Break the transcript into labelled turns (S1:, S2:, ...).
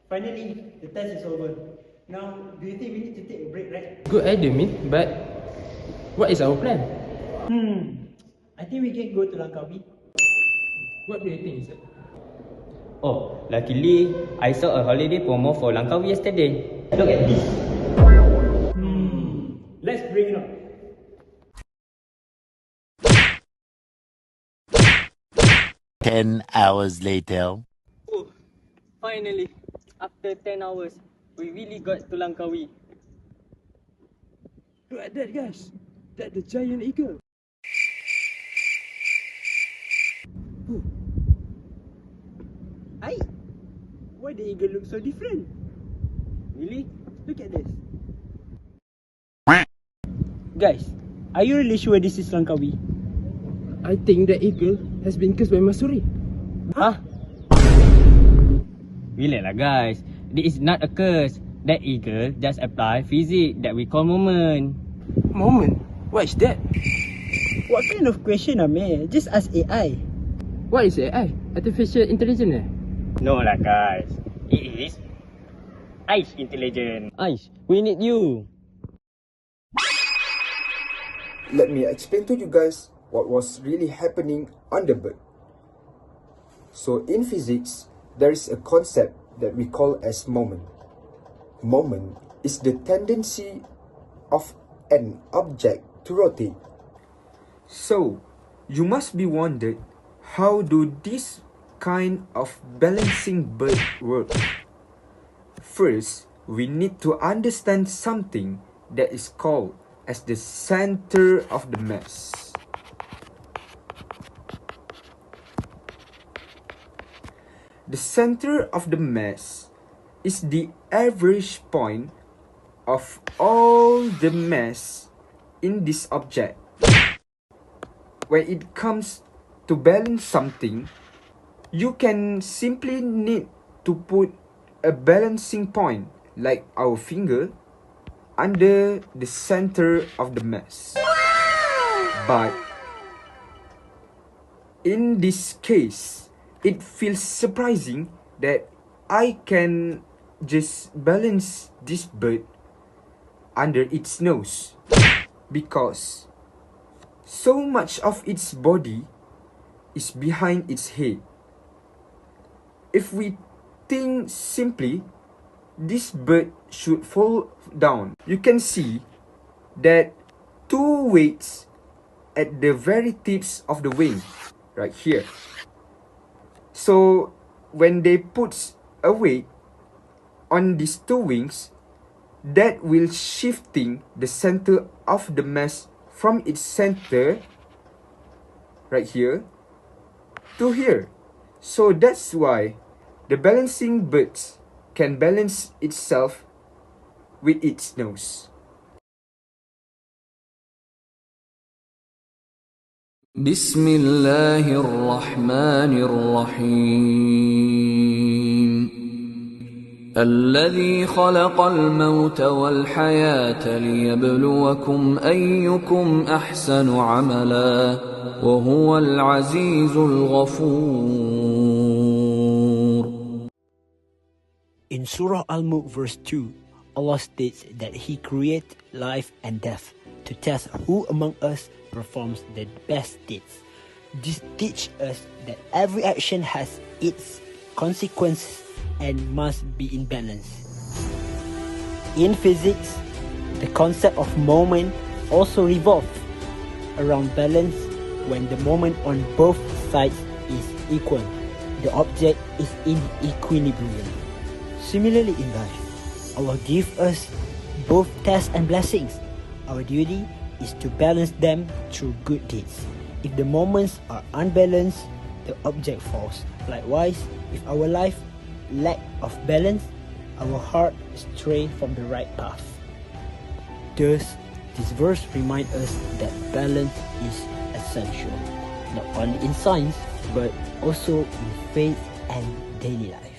S1: Finally, the test is over. Now, do you think we need to take a break, right?
S2: Good idea, Min. But what is our plan?
S1: I think we can go to Langkawi.
S2: What do you think, sir?
S3: Oh, luckily, I saw a holiday promo for Langkawi yesterday. Look at this.
S1: Let's bring it on.
S4: Ten hours later.
S3: Oh, finally, after 10 hours, we really got to Langkawi.
S2: Look at that, guys. That's the giant eagle.
S1: Aye, why the eagle look so different?
S3: Really?
S1: Look at this. Guys, are you really sure this is Langkawi?
S2: I think the eagle has been cursed by Masuri.
S3: Huh? Relax lah guys. This is not a curse. That eagle just apply physics that we call moment.
S2: Moment? What is that?
S1: What kind of question, man? Just ask AI.
S2: What is AI? Artificial intelligence?
S3: No lah guys. It is Aish intelligent. Aish, we need you.
S5: Let me explain to you guys what was really happening on the bird. So in physics, there is a concept that we call as moment. Moment is the tendency of an object to rotate. So, you must be wondered, how do this kind of balancing bird work? First, we need to understand something that is called as the center of the mass. The center of the mass is the average point of all the mass in this object. When it comes to balance something, you can simply need to put a balancing point, like our finger, under the center of the mass. But in this case, it feels surprising that I can just balance this bird under its nose, because so much of its body is behind its head. If we think simply, this bird should fall down. You can see that two weights at the very tips of the wing, right here. So when they put a weight on these two wings, that will shifting the center of the mass from its center, right here, to here. So that's why the balancing birds can balance itself with its nose.
S6: بسم الله الرحمن الرحيم الذي خلق الموت والحياة ليبلوكم أيكم أحسن عملا وهو العزيز الغفور.
S1: In Surah Al-Mulk verse 2, Allah states that He created life and death to test who among us performs the best deeds. This teaches us that every action has its consequences and must be in balance. In physics, the concept of moment also revolves around balance. When the moment on both sides is equal, the object is in equilibrium. Similarly in life, Allah gives us both tests and blessings. Our duty is to balance them through good deeds. If the moments are unbalanced, the object falls. Likewise, if our life lack of balance, our heart stray from the right path. Thus, this verse reminds us that balance is essential, not only in science, but also in faith and daily life.